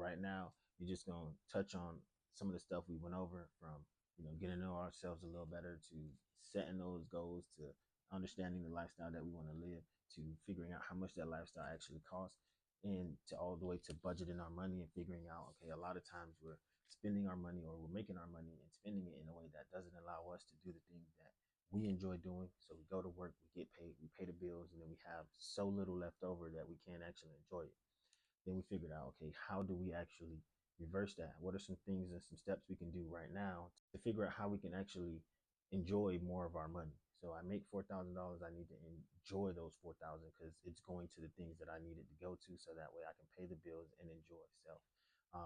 right now, you're just gonna touch on some of the stuff we went over, from getting to know ourselves a little better, to setting those goals, to understanding the lifestyle that we want to live, to figuring out how much that lifestyle actually costs, and to all the way to budgeting our money and figuring out, okay, a lot of times we're spending our money, or we're making our money and spending it in a way that doesn't allow us to do the things that we enjoy doing. So we go to work, we get paid, we pay the bills, and then we have so little left over that we can't actually enjoy it. Then we figured out, okay, how do we actually reverse that? What are some things and some steps we can do right now to figure out how we can actually enjoy more of our money? So I make $4,000. I need to enjoy those 4,000 because it's going to the things that I need it to go to, so that way I can pay the bills and enjoy self.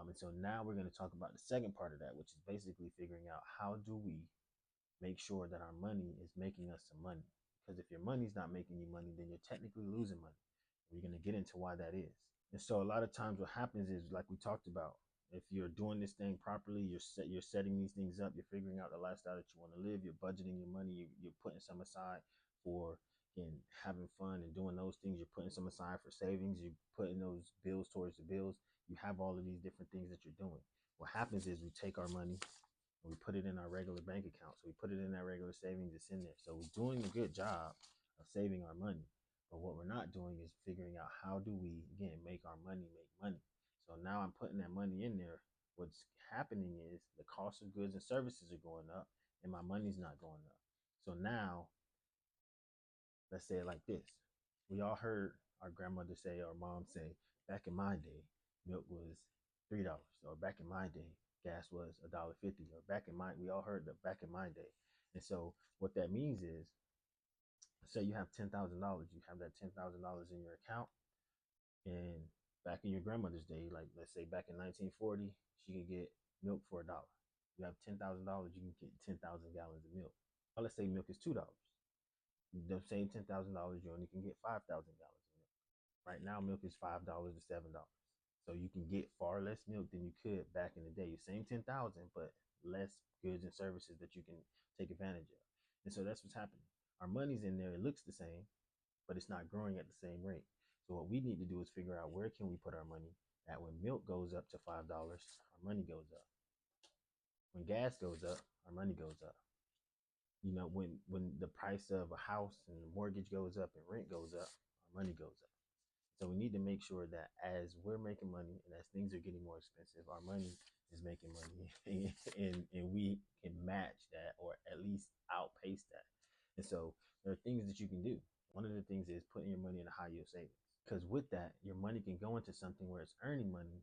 And so now we're going to talk about the second part of that, which is basically figuring out how do we make sure that our money is making us some money. Because if your money's not making you money, then you're technically losing money. We're going to get into why that is. And so a lot of times what happens is, like we talked about, if you're doing this thing properly, you're setting these things up, you're figuring out the lifestyle that you want to live, you're budgeting your money, you're putting some aside for, again, having fun and doing those things, you're putting some aside for savings, you're putting those bills towards the bills, you have all of these different things that you're doing. What happens is we take our money and we put it in our regular bank account. So we put it in that regular savings, it's in there. So we're doing a good job of saving our money. But what we're not doing is figuring out how do we, again, make our money make money. So now I'm putting that money in there. What's happening is the cost of goods and services are going up and my money's not going up. So now, let's say it like this. We all heard our grandmother say, or mom say, back in my day, milk was $3, or back in my day, gas was $1.50, or back in my, we all heard that back in my day. And so what that means is, say you have $10,000, you have that $10,000 in your account, and back in your grandmother's day, like let's say back in 1940, she could get milk for $1. You have $10,000, you can get 10,000 gallons of milk. Or let's say milk is $2. The same $10,000, you only can get 5,000 gallons of milk. Right now, milk is $5 to $7. So you can get far less milk than you could back in the day. Same 10,000, but less goods and services that you can take advantage of. And so that's what's happening. Our money's in there. It looks the same, but it's not growing at the same rate. So what we need to do is figure out where can we put our money. That when milk goes up to $5, our money goes up. When gas goes up, our money goes up. When the price of a house and the mortgage goes up and rent goes up, our money goes up. So we need to make sure that as we're making money and as things are getting more expensive, our money is making money and we can match that, or at least outpace that. And so there are things that you can do. One of the things is putting your money in a high yield savings, because with that, your money can go into something where it's earning money